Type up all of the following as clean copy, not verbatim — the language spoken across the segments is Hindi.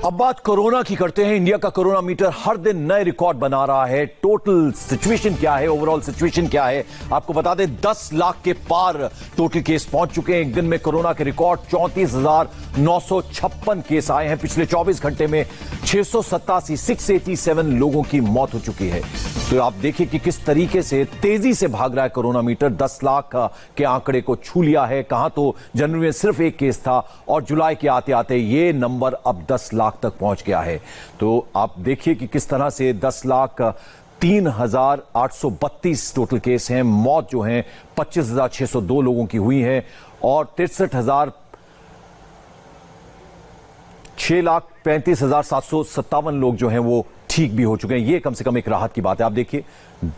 अब बात कोरोना की करते हैं। इंडिया का कोरोना मीटर हर दिन नए रिकॉर्ड बना रहा है। टोटल सिचुएशन क्या है, ओवरऑल सिचुएशन क्या है, आपको बता दें 10 लाख के पार टोटल केस पहुंच चुके हैं। एक दिन में कोरोना के रिकॉर्ड 34,956 केस आए हैं। पिछले 24 घंटे में 687 लोगों की मौत हो चुकी है। तो आप देखिए कि किस तरीके से तेजी से भाग रहा है कोरोना मीटर। 10 लाख के आंकड़े को छू लिया है। कहां तो जनवरी में सिर्फ एक केस था और जुलाई के आते आते ये नंबर अब 10 लाख तक पहुंच गया है। तो आप देखिए कि किस तरह से 10,03,832 टोटल केस हैं। मौत जो हैं 25,602 लोगों की हुई है और 6,35,757 लोग जो हैं वो ठीक भी हो चुके हैं। ये कम से कम एक राहत की बात है। आप देखिए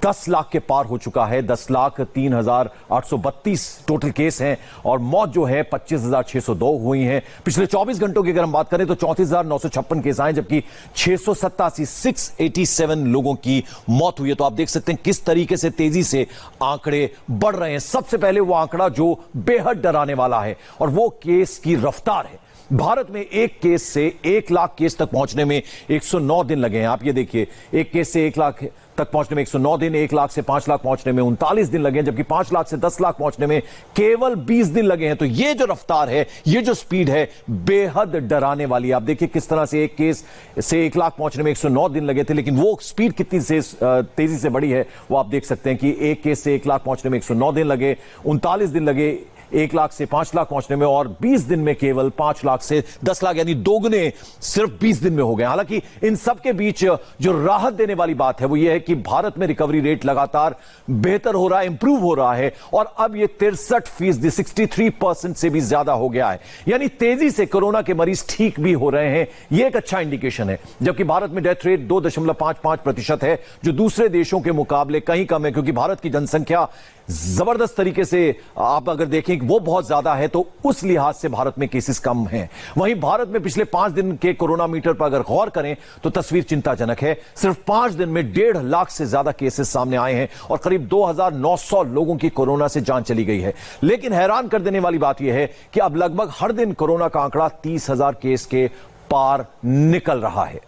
10 लाख के पार हो चुका है। 10,03,832 टोटल केस हैं और मौत जो है 25,602 हुई हैं। पिछले 24 घंटों की अगर हम बात करें तो 34,956 केस आए, जबकि 687 लोगों की मौत हुई है। तो आप देख सकते हैं किस तरीके से तेजी से आंकड़े बढ़ रहे हैं। सबसे पहले वो आंकड़ा जो बेहद डराने वाला है और वो केस की रफ्तार है। भारत में एक केस से 1 लाख केस तक पहुंचने में 109 दिन लगे हैं। आप ये देखिए, एक केस से 1 लाख तक पहुंचने में 109 दिन, 1 लाख से 5 लाख पहुंचने में 39 दिन लगे हैं, जबकि 5 लाख से 10 लाख पहुंचने में केवल 20 दिन लगे हैं। तो ये जो रफ्तार है, ये जो स्पीड है, बेहद डराने वाली है। आप देखिए किस तरह से एक केस से 1 लाख पहुंचने में 109 दिन लगे थे, लेकिन वो स्पीड कितनी से तेजी से बढ़ी है वो आप देख सकते हैं कि एक केस से 1 लाख पहुंचने में 109 दिन लगे, 39 दिन लगे 1 लाख से 5 लाख पहुंचने में, और 20 दिन में केवल 5 लाख से 10 लाख, यानी दोगुने सिर्फ 20 दिन में हो गए। हालांकि इन सब के बीच जो राहत देने वाली बात है वो ये है कि भारत में रिकवरी रेट लगातार बेहतर हो रहा है, इंप्रूव हो रहा है और अब ये 63%, 63% से भी ज्यादा हो गया है। यानी तेजी से कोरोना के मरीज ठीक भी हो रहे हैं। ये एक अच्छा इंडिकेशन है। जबकि भारत में डेथ रेट 2.55% है, जो दूसरे देशों के मुकाबले कहीं कम है, क्योंकि भारत की जनसंख्या जबरदस्त तरीके से आप अगर देखें वो बहुत ज्यादा है, तो उस लिहाज से भारत में केसेस कम हैं। वहीं भारत में पिछले 5 दिन के कोरोना मीटर पर अगर गौर करें तो तस्वीर चिंताजनक है। सिर्फ 5 दिन में 1.5 लाख से ज्यादा केसेस सामने आए हैं और करीब 2,900 लोगों की कोरोना से जान चली गई है। लेकिन हैरान कर देने वाली बात यह है कि अब लगभग हर दिन कोरोना का आंकड़ा 30,000 केस के पार निकल रहा है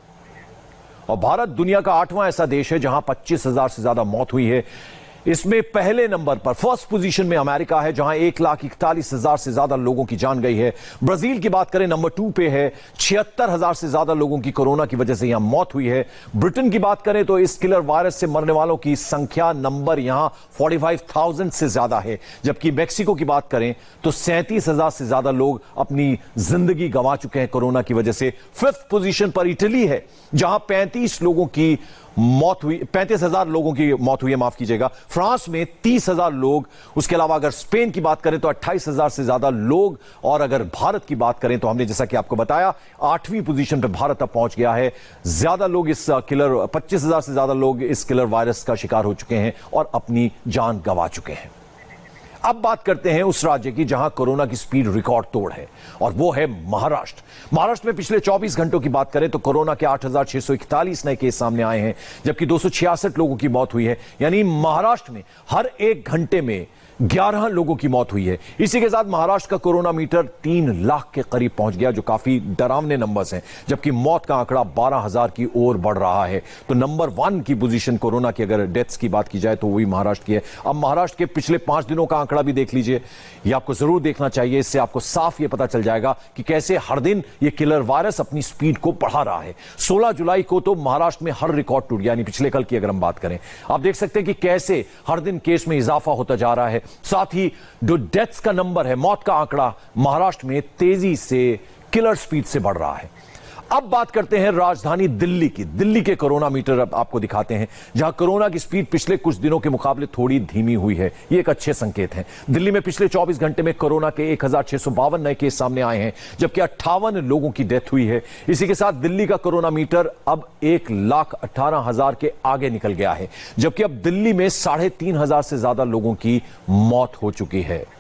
और भारत दुनिया का 8वां ऐसा देश है जहां 25,000 से ज्यादा मौत हुई है। इसमें पहले नंबर पर, फर्स्ट पोजीशन में अमेरिका है जहां 1,41,000 से ज्यादा लोगों की जान गई है। ब्राजील की बात करें नंबर 2 पे है, 76,000 से ज्यादा लोगों की कोरोना की वजह से यहां मौत हुई है। ब्रिटेन की बात करें तो इस किलर वायरस से मरने वालों की संख्या नंबर यहां 45,000 से ज्यादा है। जबकि मैक्सिको की बात करें तो 37,000 से ज्यादा लोग अपनी जिंदगी गंवा चुके हैं कोरोना की वजह से। 5th पोजीशन पर इटली है जहां 35 लोगों की मौत हुई, 35,000 लोगों की मौत हुई है, माफ कीजिएगा। फ्रांस में 30,000 लोग। उसके अलावा अगर स्पेन की बात करें तो 28,000 से ज्यादा लोग। और अगर भारत की बात करें तो हमने जैसा कि आपको बताया 8वीं पोजीशन पर भारत अब पहुंच गया है। ज्यादा लोग इस किलर 25,000 से ज्यादा लोग इस किलर वायरस का शिकार हो चुके हैं और अपनी जान गंवा चुके हैं। अब बात करते हैं उस राज्य की जहां कोरोना की स्पीड रिकॉर्ड तोड़ है और वो है महाराष्ट्र। महाराष्ट्र में पिछले 24 घंटों की बात करें तो कोरोना के 8,641 नए केस सामने आए हैं, जबकि 266 लोगों की मौत हुई है। यानी महाराष्ट्र में हर 1 घंटे में 11 लोगों की मौत हुई है। इसी के साथ महाराष्ट्र का कोरोना मीटर 3 लाख के करीब पहुंच गया, जो काफी डरावने नंबर्स हैं। जबकि मौत का आंकड़ा 12,000 की ओर बढ़ रहा है। तो नंबर 1 की पोजीशन कोरोना की अगर डेथ्स की बात की जाए तो वही महाराष्ट्र की है। अब महाराष्ट्र के पिछले 5 दिनों का आंकड़ा भी देख लीजिए, ये आपको जरूर देखना चाहिए। इससे आपको साफ ये पता चल जाएगा कि कैसे हर दिन ये किलर वायरस अपनी स्पीड को बढ़ा रहा है। 16 जुलाई को तो महाराष्ट्र में हर रिकॉर्ड टूट गया, यानी पिछले कल की अगर हम बात करें। आप देख सकते हैं कि कैसे हर दिन केस में इजाफा होता जा रहा है। साथ ही जो डेथ्स का नंबर है, मौत का आंकड़ा महाराष्ट्र में तेजी से किलर स्पीड से बढ़ रहा है। अब बात करते हैं राजधानी दिल्ली की। दिल्ली के कोरोना मीटर अब आपको दिखाते हैं, जहां कोरोना की स्पीड पिछले कुछ दिनों के मुकाबले थोड़ी धीमी हुई है। ये एक अच्छे संकेत हैं। दिल्ली में पिछले 24 घंटे में कोरोना के 1,652 नए केस सामने आए हैं, जबकि 58 लोगों की डेथ हुई है। इसी के साथ दिल्ली का कोरोना मीटर अब 1,18,000 के आगे निकल गया है, जबकि अब दिल्ली में 3,500 से ज्यादा लोगों की मौत हो चुकी है।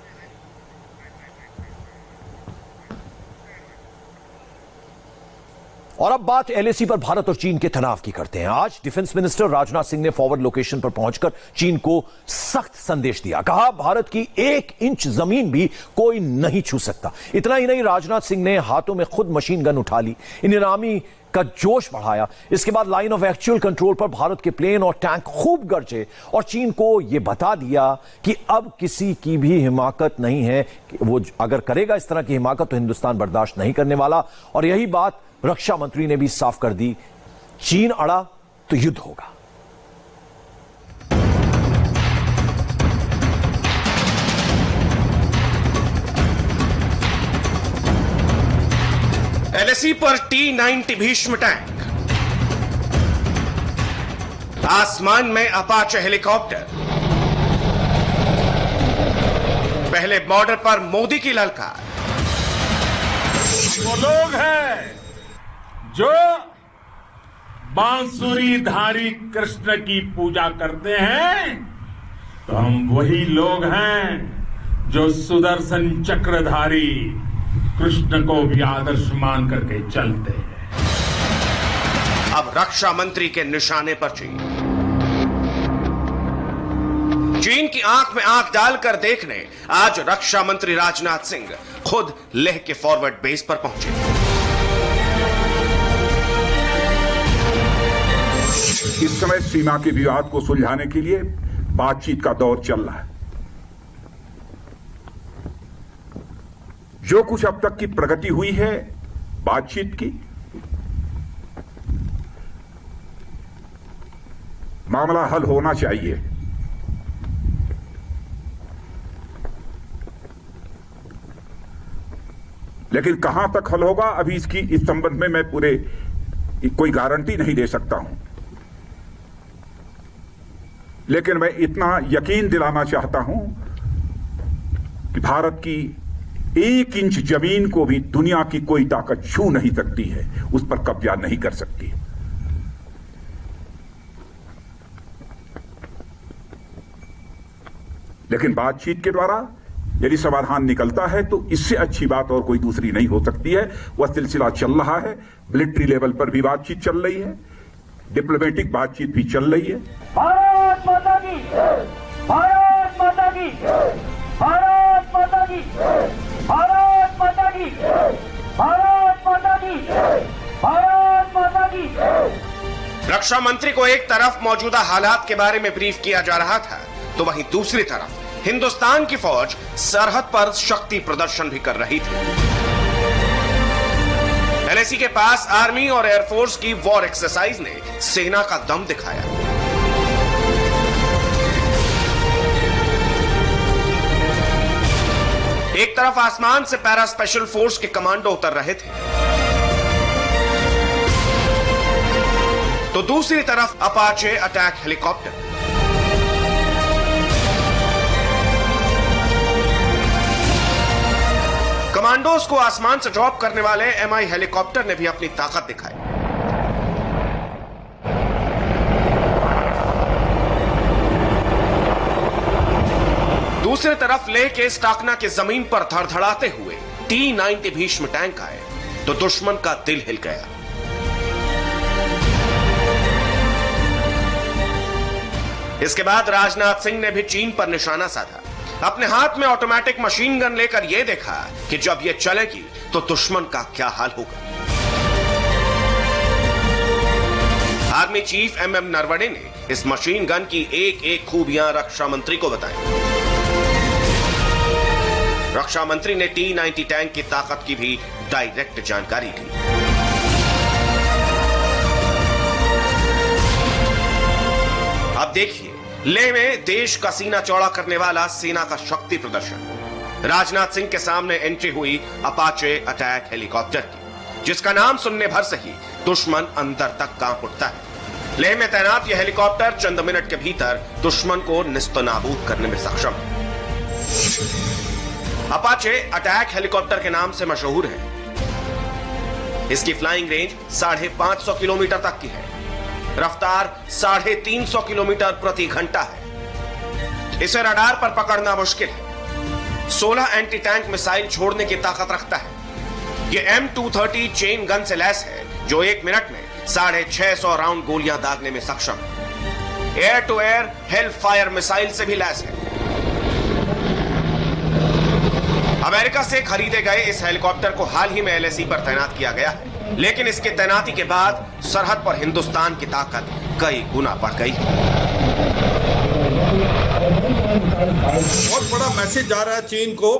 और अब बात एलएसी पर भारत और चीन के तनाव की करते हैं। आज डिफेंस मिनिस्टर राजनाथ सिंह ने फॉरवर्ड लोकेशन पर पहुंचकर चीन को सख्त संदेश दिया। कहा, भारत की 1 इंच जमीन भी कोई नहीं छू सकता। इतना ही नहीं, राजनाथ सिंह ने हाथों में खुद मशीन गन उठा ली, इंडियन आर्मी का जोश बढ़ाया। इसके बाद लाइन ऑफ एक्चुअल कंट्रोल पर भारत के प्लेन और टैंक खूब गरजे और चीन को यह बता दिया कि अब किसी की भी हिमाकत नहीं है। वो अगर करेगा इस तरह की हिमाकत तो हिंदुस्तान बर्दाश्त नहीं करने वाला। और यही बात रक्षा मंत्री ने भी साफ कर दी, चीन अड़ा तो युद्ध होगा। एलएसी पर T-90 भीष्म टैंक, आसमान में अपाचे हेलीकॉप्टर, पहले बॉर्डर पर मोदी की ललकार। वो लोग हैं जो बांसुरीधारी कृष्ण की पूजा करते हैं, तो हम वही लोग हैं जो सुदर्शन चक्रधारी कृष्ण को भी आदर्श मान करके चलते हैं। अब रक्षा मंत्री के निशाने पर चीन की आंख में आंख डालकर देखने आज रक्षा मंत्री राजनाथ सिंह खुद लेह के फॉरवर्ड बेस पर पहुंचे। इस समय सीमा के विवाद को सुलझाने के लिए बातचीत का दौर चल रहा है। जो कुछ अब तक की प्रगति हुई है बातचीत की, मामला हल होना चाहिए। लेकिन कहां तक हल होगा, अभी इस संबंध में मैं कोई गारंटी नहीं दे सकता हूं। लेकिन मैं इतना यकीन दिलाना चाहता हूं कि भारत की 1 इंच जमीन को भी दुनिया की कोई ताकत छू नहीं सकती है, उस पर कब्जा नहीं कर सकती। लेकिन बातचीत के द्वारा यदि समाधान निकलता है तो इससे अच्छी बात और कोई दूसरी नहीं हो सकती है। वह सिलसिला चल रहा है, मिलिट्री लेवल पर भी बातचीत चल रही है, डिप्लोमेटिक बातचीत भी चल रही है। भारत माता की, भारत माता की, भारत माता की, भारत माता की, भारत माता की, भारत माता की। रक्षा मंत्री को एक तरफ मौजूदा हालात के बारे में ब्रीफ किया जा रहा था, तो वहीं दूसरी तरफ हिंदुस्तान की फौज सरहद पर शक्ति प्रदर्शन भी कर रही थी। एलएसी के पास आर्मी और एयरफोर्स की वॉर एक्सरसाइज ने सेना का दम दिखाया। एक तरफ आसमान से पैरा स्पेशल फोर्स के कमांडो उतर रहे थे, तो दूसरी तरफ अपाचे अटैक हेलीकॉप्टर। कमांडोज को आसमान से ड्रॉप करने वाले MI हेलीकॉप्टर ने भी अपनी ताकत दिखाई। दूसरी तरफ लेह के स्टाकना की जमीन पर धड़धड़ाते हुए T-90 भीष्म टैंक आए तो दुश्मन का दिल हिल गया। इसके बाद राजनाथ सिंह ने भी चीन पर निशाना साधा। अपने हाथ में ऑटोमेटिक मशीन गन लेकर यह देखा कि जब यह चलेगी तो दुश्मन का क्या हाल होगा। आर्मी चीफ MM नरवणे ने इस मशीन गन की एक एक खूबियां रक्षा मंत्री को बताई। रक्षा मंत्री ने T-90 टैंक की ताकत की भी डायरेक्ट जानकारी दी। अब देखिए लेह में देश का सीना चौड़ा करने वाला सेना का शक्ति प्रदर्शन। राजनाथ सिंह के सामने एंट्री हुई अपाचे अटैक हेलीकॉप्टर की, जिसका नाम सुनने भर से ही दुश्मन अंदर तक कांप उठता है। लेह में तैनात यह हेलीकॉप्टर चंद मिनट के भीतर दुश्मन को निस्तनाबूद करने में सक्षम है। अपाचे अटैक हेलीकॉप्टर के नाम से मशहूर है। इसकी फ्लाइंग रेंज 550 किलोमीटर तक की है, रफ्तार 350 किलोमीटर प्रति घंटा है। इसे रडार पर पकड़ना मुश्किल है। 16 एंटी टैंक मिसाइल छोड़ने की ताकत रखता है। यह M230 चेन गन से लैस है, जो 1 मिनट में 650 राउंड गोलियां दागने में सक्षम है। Air to air hellfire missile से भी लैस है। अमेरिका से खरीदे गए इस हेलीकॉप्टर को हाल ही में LAC पर तैनात किया गया है, लेकिन इसकी तैनाती के बाद सरहद पर हिंदुस्तान की ताकत कई गुना बढ़ गई। बहुत बड़ा मैसेज जा रहा है चीन को,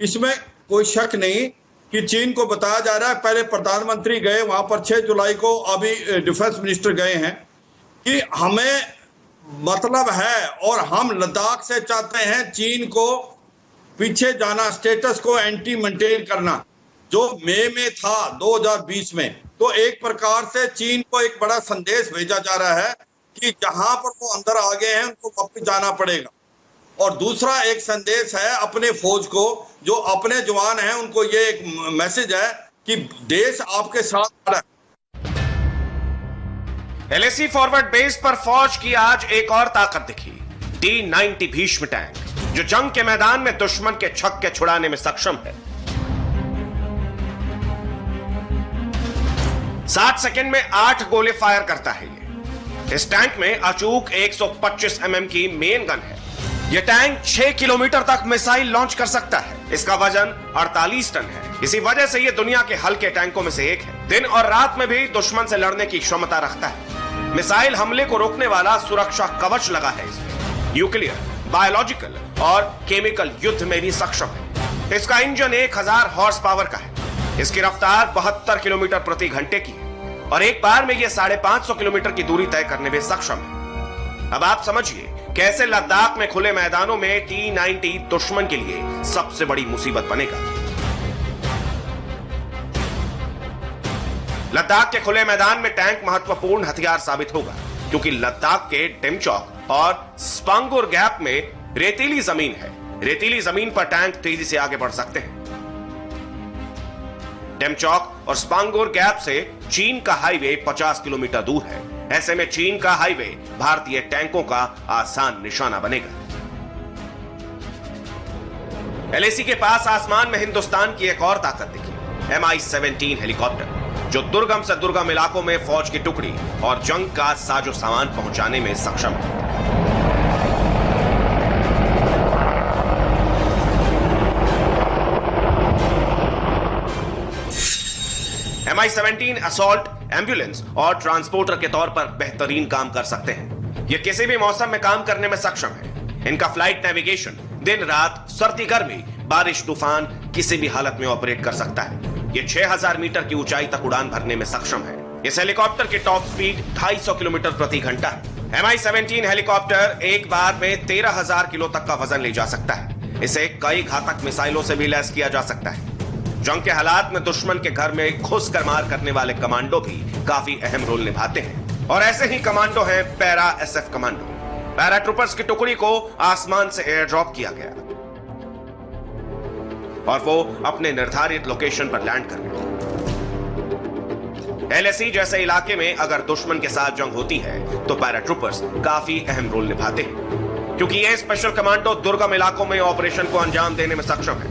इसमें कोई शक नहीं कि चीन को बताया जा रहा है। पहले प्रधानमंत्री गए वहां पर 6 जुलाई को, अभी डिफेंस मिनिस्टर गए हैं कि हमें मतलब है और हम लद्दाख से चाहते हैं चीन को पीछे जाना, स्टेटस को एंटी मेंटेन करना जो मई में था 2020 में। तो एक प्रकार से चीन को एक बड़ा संदेश भेजा जा रहा है कि जहां पर वो अंदर आ गए हैं उनको वापस जाना पड़ेगा। और दूसरा एक संदेश है अपने फौज को, जो अपने जवान हैं उनको ये एक मैसेज है कि देश आपके साथ खड़ा है। LAC फॉरवर्ड बेस पर फौज की आज एक और ताकत दिखी। T-90 भीष्म टैंक, जो जंग के मैदान में दुश्मन के छक्के छुड़ाने में सक्षम है। 60 सेकंड में 8 गोले फायर करता है ये। इस टैंक में अचूक 125 mm की मेन गन है। यह टैंक 6 किलोमीटर तक मिसाइल लॉन्च कर सकता है। इसका वजन 48 टन है। इसी वजह से यह दुनिया के हल्के टैंकों में से एक है। दिन और रात में भी दुश्मन से लड़ने की क्षमता रखता है। मिसाइल हमले को रोकने वाला सुरक्षा कवच लगा है इसमें। न्यूक्लियर, बायोलॉजिकल और केमिकल युद्ध में भी सक्षम है। इसका इंजन 1000 हॉर्स पावर का है। इसकी रफ्तार 72 किलोमीटर प्रति घंटे की है और एक बार में यह 550 किलोमीटर की दूरी तय करने में सक्षम है। अब आप समझिए कैसे लद्दाख में खुले मैदानों में T-90 दुश्मन के लिए सबसे बड़ी मुसीबत बनेगा। लद्दाख के खुले मैदान में टैंक महत्वपूर्ण हथियार साबित होगा, क्योंकि लद्दाख के डेमचौक और स्पांगुर गैप में रेतीली जमीन है। रेतीली जमीन पर टैंक तेजी से आगे बढ़ सकते हैं। डेमचौक और स्पांगुर गैप से चीन का हाईवे 50 किलोमीटर दूर है। ऐसे में चीन का हाईवे भारतीय टैंकों का आसान निशाना बनेगा। LAC के पास आसमान में हिंदुस्तान की एक और ताकत दिखी, Mi-17 हेलीकॉप्टर, जो दुर्गम से दुर्गम इलाकों में फौज की टुकड़ी और जंग का साजो सामान पहुंचाने में सक्षम है। Mi-17 असॉल्ट, एम्बुलेंस और ट्रांसपोर्टर के तौर पर बेहतरीन काम कर सकते हैं। ये किसी भी मौसम में काम करने में सक्षम है। इनका फ्लाइट नेविगेशन दिन रात, सर्दी गर्मी, बारिश तूफान किसी भी हालत में ऑपरेट कर सकता है। ये 6000 मीटर की ऊंचाई तक उड़ान भरने में सक्षम है। इस हेलीकॉप्टर की टॉप स्पीड 250 किलोमीटर प्रति घंटा है। Mi-17 हेलीकॉप्टर एक बार में 13000 किलो तक का वजन ले जा सकता है। इसे कई घातक मिसाइलों से भी लैस किया जा सकता है। जंग के हालात में दुश्मन के घर में घुसकर मार करने वाले कमांडो भी काफी अहम रोल निभाते हैं। और ऐसे ही कमांडो हैं para SF commando. Para troopers की टुकड़ी को आसमान से एयर ड्रॉप किया गया और वो अपने निर्धारित लोकेशन पर लैंड कर गए। LAC जैसे इलाके में अगर दुश्मन के साथ जंग होती है तो पैरा ट्रूपर्स काफी अहम रोल निभाते हैं, क्योंकि ये स्पेशल कमांडो दुर्गम इलाकों में ऑपरेशन को अंजाम देने में सक्षम है।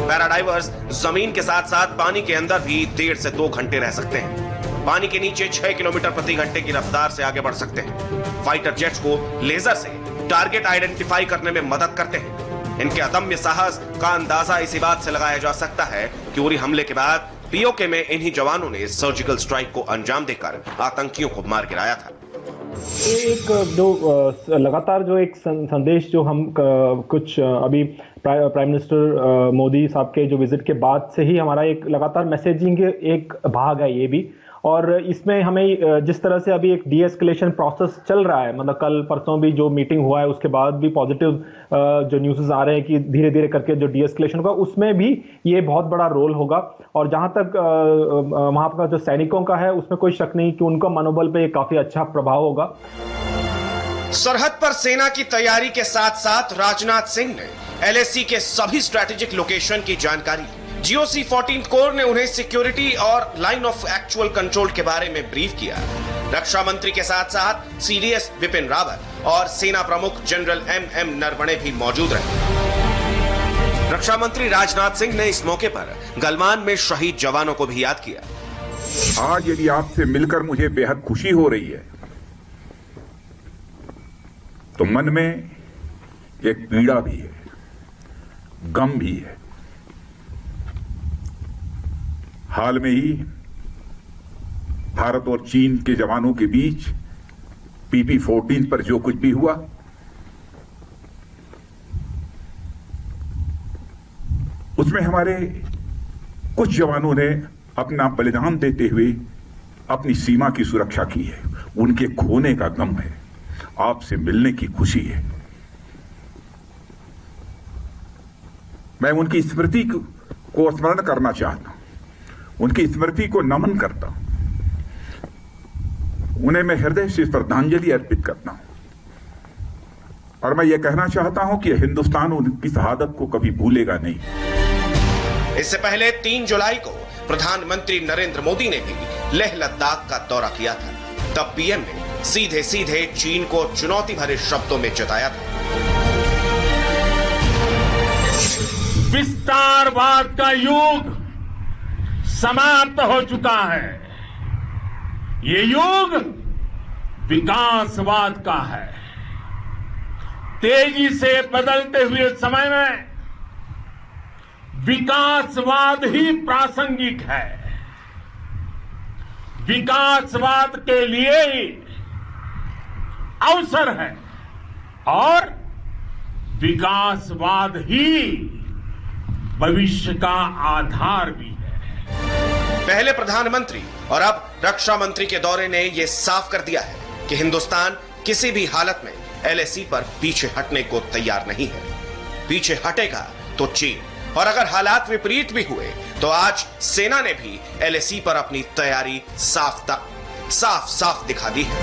पैराडाइवर्स जमीन के साथ साथ पानी के अंदर भी 1.5 से 2 घंटे रह सकते हैं। पानी के नीचे 6 किलोमीटर प्रति घंटे की रफ्तार से आगे बढ़ सकते हैं। फाइटर जेट्स को लेजर से टारगेट आइडेंटिफाई करने में मदद करते हैं। इनके अदम्य साहस का अंदाजा इसी बात से लगाया जा सकता है कि उरी हमले के बाद POK में इन्हीं जवानों ने सर्जिकल स्ट्राइक को अंजाम देकर आतंकियों को मार गिराया था। एक जो लगातार जो एक संदेश जो हम कुछ अभी प्राइम मिनिस्टर मोदी साहब के जो विजिट के बाद से ही हमारा एक लगातार मैसेजिंग एक भाग है ये भी। और इसमें हमें जिस तरह से अभी एक डीएस्केलेशन प्रोसेस चल रहा है, मतलब कल परसों भी जो मीटिंग हुआ है उसके बाद भी पॉजिटिव जो न्यूज़ आ रहे हैं कि धीरे धीरे करके जो डीएस्केलेशन होगा उसमें भी ये बहुत बड़ा रोल होगा। और जहां तक वहां का जो सैनिकों का है उसमें कोई शक नहीं कि उनका मनोबल पे काफी अच्छा प्रभाव होगा। सरहद पर सेना की तैयारी के साथ साथ राजनाथ सिंह ने LAC के सभी स्ट्रैटेजिक लोकेशन की जानकारी ली। GOC 14th कोर ने उन्हें सिक्योरिटी और लाइन ऑफ एक्चुअल कंट्रोल के बारे में ब्रीफ किया। रक्षा मंत्री के साथ साथ CDS विपिन रावत और सेना प्रमुख जनरल MM नरवणे भी मौजूद रहे। रक्षा मंत्री राजनाथ सिंह ने इस मौके पर गलवान में शहीद जवानों को भी याद किया। आज यदि आपसे मिलकर मुझे बेहद खुशी हो रही है तो मन में एक पीड़ा भी है, गम भी है। हाल में ही भारत और चीन के जवानों के बीच PP-14 पर जो कुछ भी हुआ, उसमें हमारे कुछ जवानों ने अपना बलिदान देते हुए अपनी सीमा की सुरक्षा की है। उनके खोने का गम है, आपसे मिलने की खुशी है। मैं उनकी स्मृति को स्मरण करना चाहता हूं, उनकी स्मृति को नमन करता हूं, उन्हें मैं हृदय से श्रद्धांजलि अर्पित करता हूं। और मैं ये कहना चाहता हूं कि हिंदुस्तान उनकी शहादत को कभी भूलेगा नहीं। इससे पहले 3 जुलाई को प्रधानमंत्री नरेंद्र मोदी ने भी लेह लद्दाख का दौरा किया था। तब पीएम ने सीधे सीधे चीन को चुनौती भरे शब्दों में जताया था। विस्तारवाद का युग समाप्त हो चुका है। ये युग विकासवाद का है। तेजी से बदलते हुए समय में विकासवाद ही प्रासंगिक है। विकासवाद के लिए अवसर है और विकासवाद ही भविष्य का आधार भी है। पहले प्रधानमंत्री और अब रक्षा मंत्री के दौरे ने यह साफ कर दिया है कि हिंदुस्तान किसी भी हालत में LAC पर पीछे हटने को तैयार नहीं है। पीछे हटेगा तो चीन, और अगर हालात विपरीत भी हुए तो आज सेना ने भी LAC पर अपनी तैयारी साफ दिखा दी है।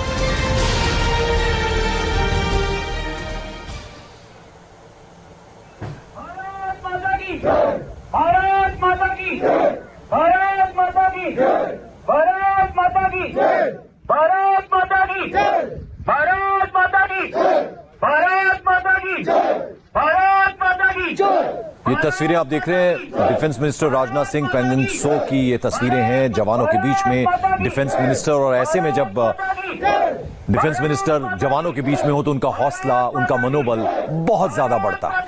भारत माता की जय, भारत माता की जय, भारत माता की जय, भारत माता की जय, भारत माता की जय, भारत माता की जय, भारत माता की जय, भारत माता की जय। ये तस्वीरें आप देख रहे हैं डिफेंस मिनिस्टर राजनाथ सिंह पेंगन सो की ये तस्वीरें हैं जवानों के बीच में डिफेंस मिनिस्टर। और ऐसे में जब डिफेंस मिनिस्टर जवानों के बीच में हो तो उनका हौसला, उनका मनोबल बहुत ज्यादा बढ़ता है।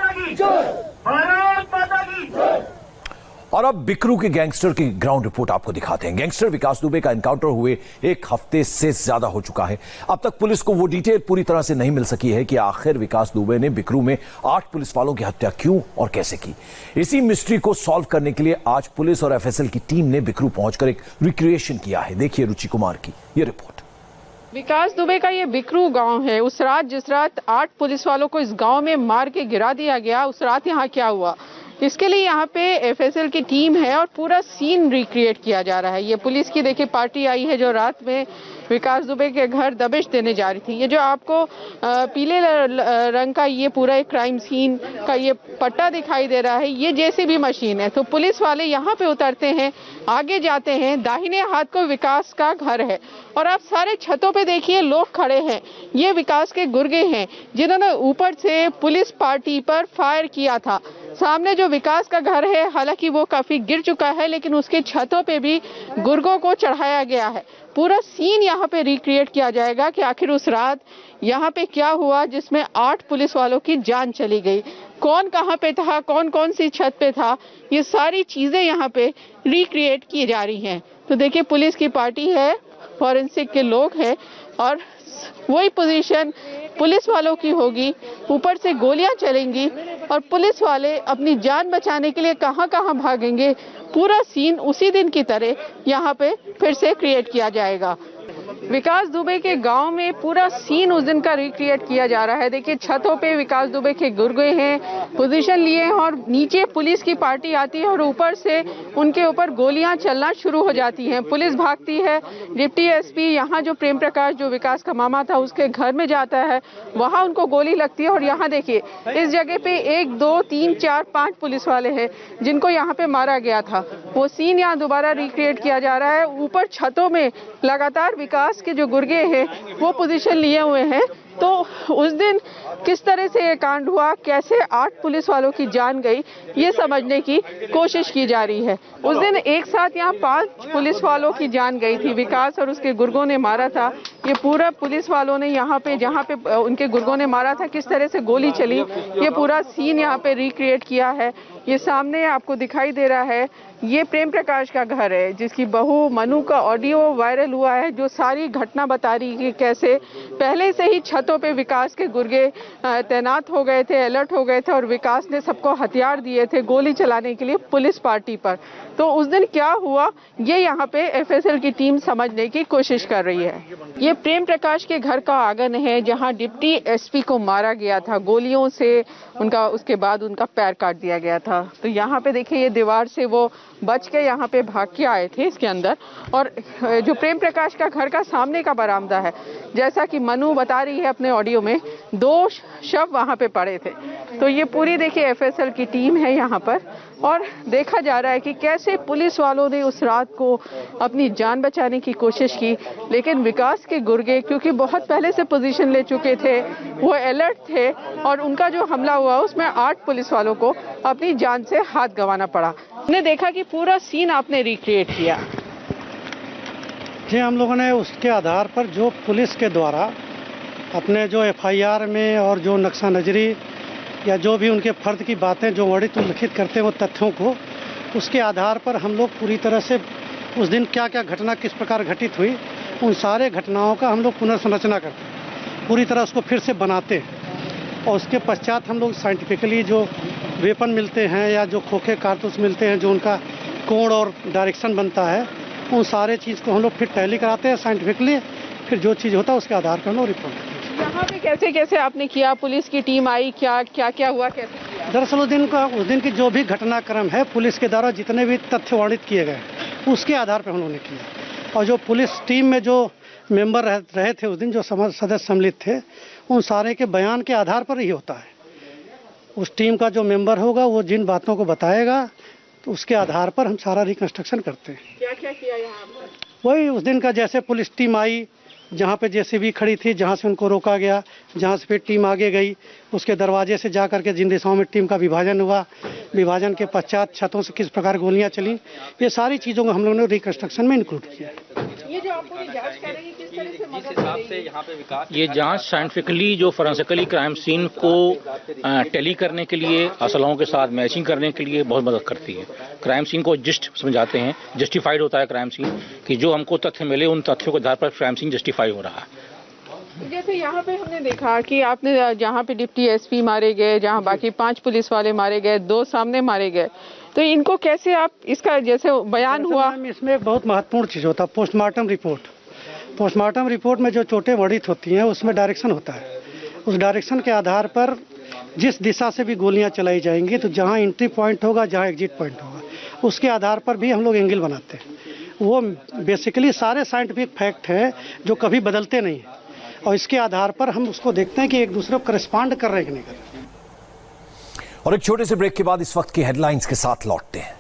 और अब बिकरू के गैंगस्टर की ग्राउंड रिपोर्ट आपको दिखाते हैं। गैंगस्टर विकास दुबे का एनकाउंटर हुए 1 हफ्ते से ज्यादा हो चुका है। अब तक पुलिस को वो डिटेल पूरी तरह से नहीं मिल सकी है कि आखिर विकास दुबे ने बिकरू में 8 पुलिस वालों की हत्या क्यों और कैसे की। इसी मिस्ट्री को सॉल्व करने के लिए आज पुलिस और FSL की टीम ने बिकरू पहुंचकर एक रिक्रिएशन किया है। देखिए रुचि कुमार की ये रिपोर्ट। विकास दुबे का ये बिकरू गांव है। उस रात जिस रात 8 पुलिस वालों को इस गांव में मार के गिरा दिया गया, उस रात यहाँ क्या हुआ, इसके लिए यहाँ पे FSL की टीम है और पूरा सीन रिक्रिएट किया जा रहा है। ये पुलिस की देखिए पार्टी आई है जो रात में विकास दुबे के घर दबिश देने जा रही थी। ये जो आपको पीले रंग का ये पूरा एक क्राइम सीन का ये पट्टा दिखाई दे रहा है, ये JCB मशीन है। तो पुलिस वाले यहाँ पे उतरते हैं, आगे जाते हैं। दाहिने हाथ को विकास का घर है और आप सारे छतों पे देखिए लोग खड़े हैं। ये विकास के गुर्गे हैं जिन्होंने ऊपर से पुलिस पार्टी पर फायर किया था। सामने जो विकास का घर है, हालांकि वो काफी गिर चुका है, लेकिन उसके छतों पे भी गुर्गों को चढ़ाया गया है। पूरा सीन यहाँ पे रिक्रिएट किया जाएगा कि आखिर उस रात यहाँ पे क्या हुआ जिसमें 8 पुलिस वालों की जान चली गई। कौन कहाँ पे था, कौन कौन सी छत पे था, ये सारी चीजें यहाँ पे रिक्रिएट की जा रही हैं। तो देखिए पुलिस की पार्टी है, फॉरेंसिक के लोग हैं और वही पोजीशन पुलिस वालों की होगी। ऊपर से गोलियां चलेंगी और पुलिस वाले अपनी जान बचाने के लिए कहां कहां भागेंगे। पूरा सीन उसी दिन की तरह यहां पे फिर से क्रिएट किया जाएगा। विकास दुबे के गांव में पूरा सीन उस दिन का रिक्रिएट किया जा रहा है। देखिए छतों पे विकास दुबे के गुर्गे हैं, पोजीशन लिए हैं और नीचे पुलिस की पार्टी आती है और ऊपर से उनके ऊपर गोलियां चलना शुरू हो जाती हैं। पुलिस भागती है। डिप्टी SP यहाँ जो प्रेम प्रकाश जो विकास का मामा था उसके घर में जाता है, वहाँ उनको गोली लगती है। और यहाँ देखिए इस जगह पे 1 2 3 4 5 पुलिस वाले हैं जिनको यहाँ पे मारा गया था। वो सीन यहाँ दोबारा रिक्रिएट किया जा रहा है। ऊपर छतों में लगातार विकास के जो गुर्गे हैं वो पोजीशन लिए हुए हैं। तो उस दिन किस तरह से ये कांड हुआ, कैसे 8 पुलिस वालों की जान गई, ये समझने की कोशिश की जा रही है। उस दिन एक साथ यहाँ 5 पुलिस वालों की जान गई थी। विकास और उसके गुर्गों ने मारा था। ये पूरा पुलिस वालों ने यहाँ पे जहाँ पे उनके गुर्गों ने मारा था, किस तरह से गोली चली, ये पूरा सीन यहाँ पे रिक्रिएट किया है। ये सामने आपको दिखाई दे रहा है, ये प्रेम प्रकाश का घर है जिसकी बहू मनु का ऑडियो वायरल हुआ है, जो सारी घटना बता रही है कि कैसे पहले से ही छतों पे विकास के गुर्गे तैनात हो गए थे, अलर्ट हो गए थे और विकास ने सबको हथियार दिए थे गोली चलाने के लिए पुलिस पार्टी पर। तो उस दिन क्या हुआ ये यहाँ पे एफएसएल की टीम समझने की कोशिश कर रही है। ये प्रेम प्रकाश के घर का आंगन है जहाँ डिप्टी एसपी को मारा गया था गोलियों से, उसके बाद उनका पैर काट दिया गया था। तो यहाँ पे देखिए ये दीवार से वो बच के यहाँ पे भाग के आए थे इसके अंदर। और जो प्रेम प्रकाश का घर का सामने का बरामदा है, जैसा कि मनु बता रही है अपने ऑडियो में, 2 शव वहाँ पे पड़े थे। तो ये पूरी देखिए एफएसएल की टीम है यहाँ पर और देखा जा रहा है कि कैसे पुलिस वालों ने उस रात को अपनी जान बचाने की कोशिश की, लेकिन विकास के गुर्गे क्योंकि बहुत पहले से पोजीशन ले चुके थे, वो अलर्ट थे और उनका जो हमला हुआ उसमें 8 पुलिस वालों को अपनी जान से हाथ गंवाना पड़ा। हमने देखा कि पूरा सीन आपने रिक्रिएट किया। जी, हम लोगों ने उसके आधार पर जो पुलिस के द्वारा अपने जो एफआईआर में और जो नक्शा नजरी या जो भी उनके फर्द की बातें जो वर्णित उल्लिखित करते हैं वो तथ्यों को, उसके आधार पर हम लोग पूरी तरह से उस दिन क्या क्या घटना किस प्रकार घटित हुई, उन सारे घटनाओं का हम लोग पुनर्संरचना करते हैं, पूरी तरह उसको फिर से बनाते हैं। और उसके पश्चात हम लोग साइंटिफिकली जो वेपन मिलते हैं या जो खोखे कारतूस मिलते हैं, जो उनका कोण और डायरेक्शन बनता है, उन सारे चीज़ को हम लोग फिर टैली कराते हैं साइंटिफिकली। फिर जो चीज़ होता है उसके आधार पर हम लोग रिपोर्ट करते हैं। यहाँ पे कैसे कैसे आपने किया, पुलिस की टीम आई, क्या क्या हुआ, कैसे किया? दरअसल उस दिन की जो भी घटनाक्रम है पुलिस के द्वारा जितने भी तथ्य वर्णित किए गए उसके आधार पर हम लोगों ने किया। और जो पुलिस टीम में जो मेंबर रहे थे उस दिन, जो सदस्य सम्मिलित थे, उन सारे के बयान के आधार पर ही होता है। उस टीम का जो मेंबर होगा वो जिन बातों को बताएगा तो उसके आधार पर हम सारा रिकंस्ट्रक्शन करते हैं। क्या क्या किया यहाँ पर? वही उस दिन का, जैसे पुलिस टीम आई, जहाँ पे जेसीबी खड़ी थी, जहाँ से उनको रोका गया, जहाँ से फिर टीम आगे गई, उसके दरवाजे से जा करके जिन दिशाओं में टीम का विभाजन हुआ, विभाजन के पश्चात छतों से किस प्रकार गोलियां चली, ये सारी चीज़ों को हम लोगों ने रिकंस्ट्रक्शन में इंक्लूड किया। ये जो आप पूरी जांच कर रही है, किस तरह से मदद कर रही है? यहाँ पे विकास, ये जांच साइंटिफिकली जो फोरेंसिकली क्राइम सीन को टैली करने के लिए, असलाहों के साथ मैचिंग करने के लिए बहुत मदद करती है। क्राइम सीन को जस्ट समझाते हैं, जस्टिफाइड होता है क्राइम सीन, कि जो हमको तथ्य मिले उन तथ्यों के आधार पर क्राइम सीन जस्टिफाई हो रहा है। जैसे यहाँ पे हमने देखा कि आपने जहाँ पे डिप्टी एसपी मारे गए, जहाँ बाकी 5 पुलिस वाले मारे गए, 2 सामने मारे गए, तो इनको कैसे आप, इसका जैसे बयान हुआ, इसमें एक बहुत महत्वपूर्ण चीज़ होता है पोस्टमार्टम रिपोर्ट। पोस्टमार्टम रिपोर्ट में जो चोटें वर्णित होती हैं उसमें डायरेक्शन होता है। उस डायरेक्शन के आधार पर जिस दिशा से भी गोलियां चलाई जाएंगी, तो जहां एंट्री पॉइंट होगा, जहां एग्जिट पॉइंट होगा, उसके आधार पर भी हम लोग एंगल बनाते हैं। वो बेसिकली सारे साइंटिफिक फैक्ट हैं जो कभी बदलते नहीं हैं, और इसके आधार पर हम उसको देखते हैं कि एक दूसरे को करस्पॉन्ड कर रहे हैं कि नहीं कर रहे। और एक छोटे से ब्रेक के बाद इस वक्त की हेडलाइंस के साथ लौटते हैं।